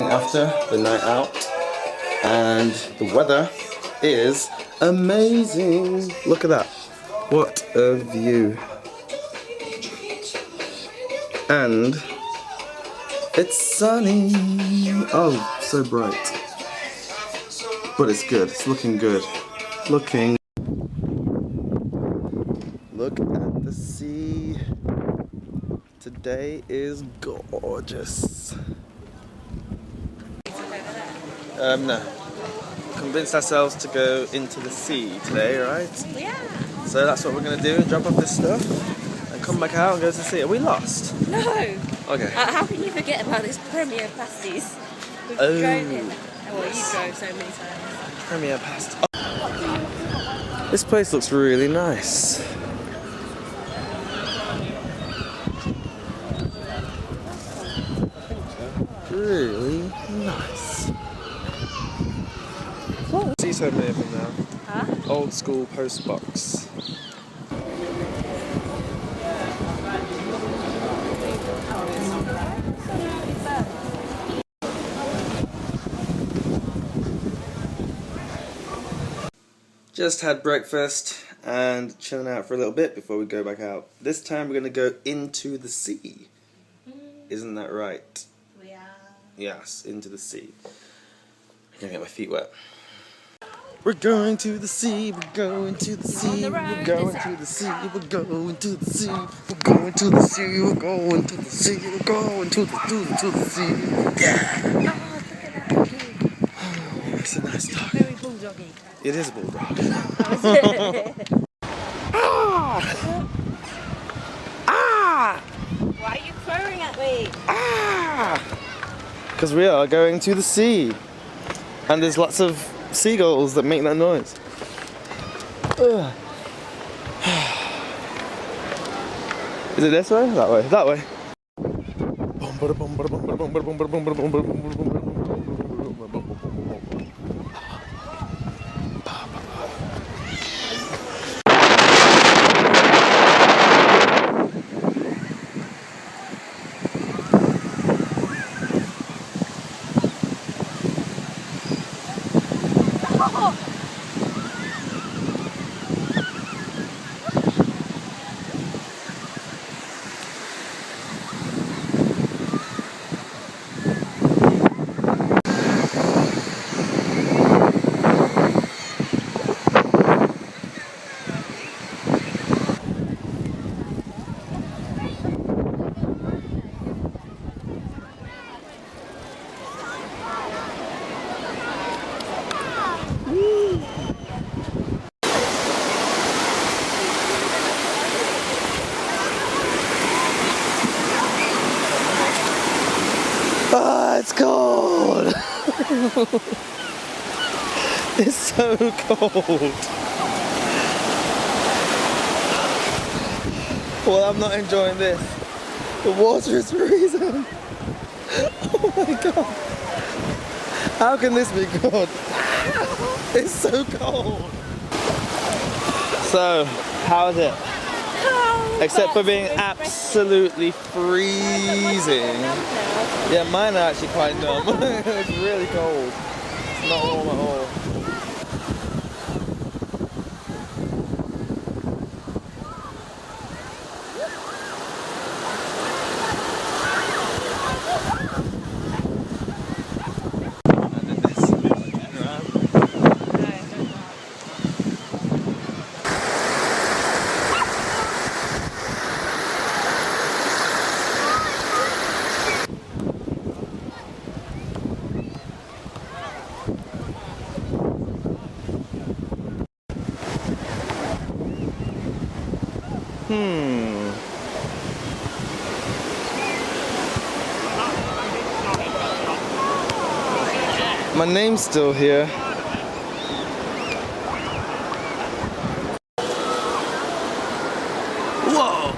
After the night out, and the weather is amazing. Look at that. What a view. And it's sunny. Oh, so bright. But it's good. It's looking good. Look at the sea. Today is gorgeous. No. Convinced ourselves to go into the sea today, right? Yeah. So that's what we're going to do, drop off this stuff and come back out and go to the sea. Are we lost? No. Okay. How can you forget about this Premier pasties? We've drove in. Well, you drove so many times. Premier past. Oh. This place looks really nice. Really nice. See so many of them now. Huh? Old school post box. Just had breakfast and chilling out for a little bit before we go back out. This time we're going to go into the sea. Isn't that right? We are. Yes, into the sea. I'm going to get my feet wet. We're going to the sea, we're going to the sea, we're going to the sea, we're going to the sea, we're going to the sea, we're going to the sea, we're going to the sea. Yeah! Oh, look at that doggy. Oh, it's a nice dog. Very bulldoggy. It is a bulldog. Oh, Ah! why are you throwing at me? Ah! Because we are going to the sea. And there's lots of seagulls that make that noise. Ugh. Is it this way? That way. That way. Ah, it's cold! It's so cold! Well, I'm not enjoying this. The water is freezing! Oh my god! How can this be good? It's so cold! So, how is it? Except for being absolutely freezing. Yeah, mine are actually quite numb. It's really cold. It's not warm at all. My name's still here. Whoa!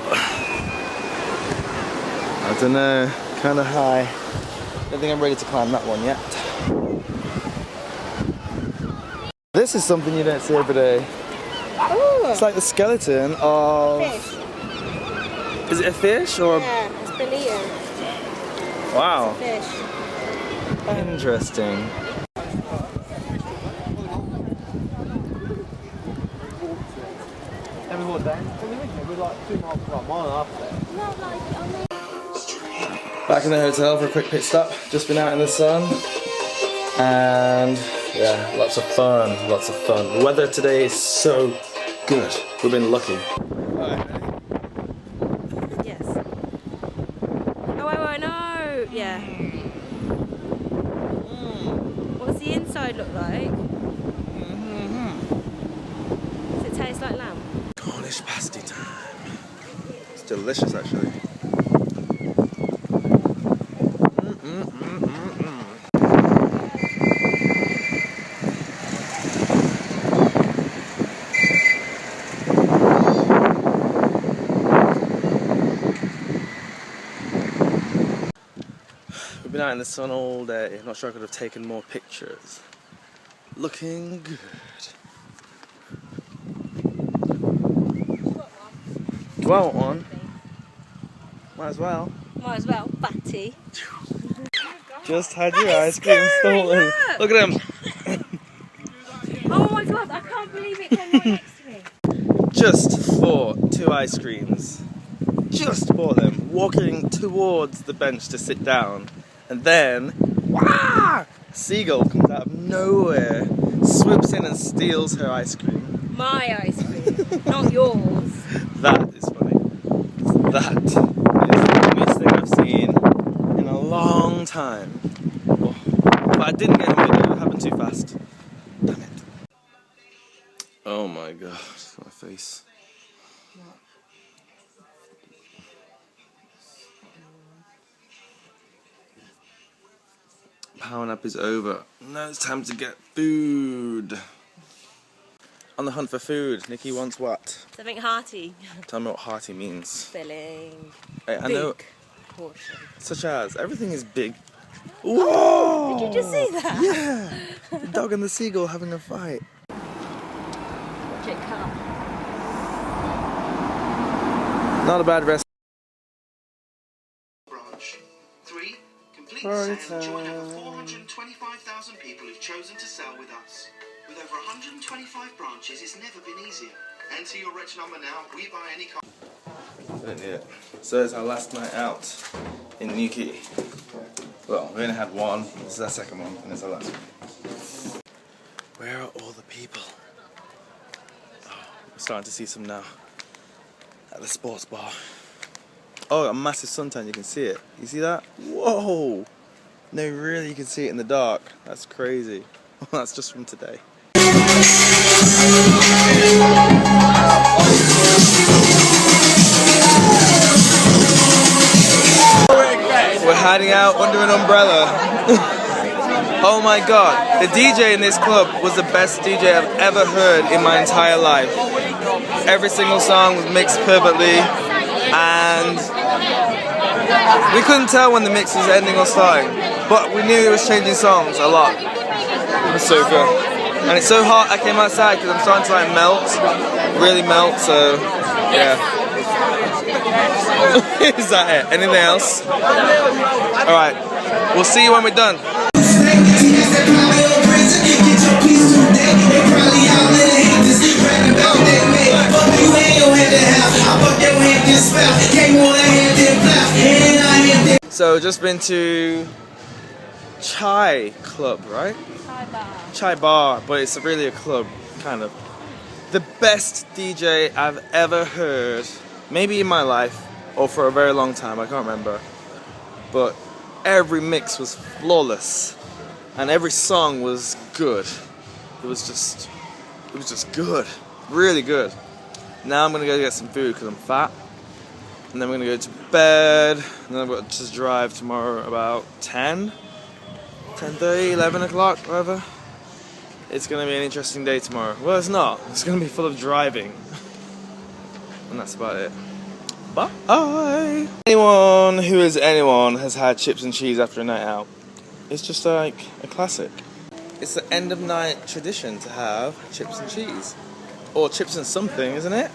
I don't know, kind of high. Don't think I'm ready to climb that one yet. This is something you don't see every day. Ooh. It's like the skeleton of... Fish. Is it a fish or? Yeah, it's been eaten. Wow. Fish. Interesting. Back in the hotel for a quick pit stop. Just been out in the sun. And yeah, lots of fun, lots of fun. The weather today is so good. We've been lucky. Yes. Oh, no. Yeah. What's the inside look like? Does it taste like lamb? Cornish pasty time. It's delicious actually. We've been out in the sun all day. Not sure I could have taken more pictures. Looking good. Do I want one? Might as well. Might as well, batty. Just had your ice cream stolen. Look at him. Oh my god, I can't believe it came right next to me. Just bought 2 ice creams. Just bought them. Walking towards the bench to sit down. And then, wah! A seagull comes out of nowhere, swoops in and steals her ice cream. My ice cream, not yours. That is funny. That is the funniest thing I've seen in a long time. Oh. But I didn't get a video, it happened too fast. Damn it. Oh my god, my face. Power nap is over. Now it's time to get food. On the hunt for food. Nikki wants what? Something hearty. Tell me what hearty means. Filling. Hey, I know. Portion. Such as everything is big. Whoa! Did you just see that? Yeah. The dog and the seagull having a fight. Watch it come. Not a bad rest. Branch 3. Complete the sale and join over 425,000 people who've chosen to sell with us. With over 125 branches, it's never been easier. Enter your reg number now. We buy any car. So it's our last night out in Newquay. Well, we only had one. This is our second one, and it's our last one. Where are all the people? Oh, we're starting to see some now. At the sports bar. Oh, a massive suntan, you can see it. You see that? Whoa! No, really, you can see it in the dark. That's crazy. That's just from today. We're hiding out under an umbrella. Oh my god, the DJ in this club was the best DJ I've ever heard in my entire life. Every single song was mixed perfectly, and we couldn't tell when the mix was ending or starting, but we knew he was changing songs a lot. It was so good. And it's so hot, I came outside because I'm starting to like melt, really melt, so yeah. Is that it? Anything else? Alright, we'll see you when we're done. So just been to Chai Club, right? Chai bar. Chai bar, but it's really a club, kind of. The best DJ I've ever heard, maybe in my life, or for a very long time, I can't remember. But every mix was flawless, and every song was good. It was just good, really good. Now I'm gonna go get some food because I'm fat, and then we're gonna go to bed, and then I've got to just drive tomorrow about 10:30, 11 o'clock, whatever. It's gonna be an interesting day tomorrow. Well, it's not. It's gonna be full of driving, and that's about it. Bye. Anyone who is anyone has had chips and cheese after a night out. It's just like a classic. It's the end of night tradition to have chips and cheese. Or chips and something, isn't it?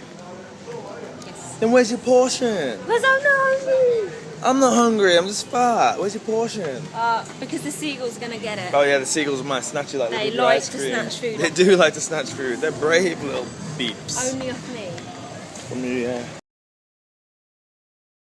Yes. Then where's your portion? Because I'm not hungry. I'm not hungry, I'm just fat. Where's your portion? Because the seagull's gonna get it. Oh yeah, the seagulls might snatch you like They little like ice to cream. snatch food They off do like to snatch food. They're brave little beeps. Only off me. From me, yeah.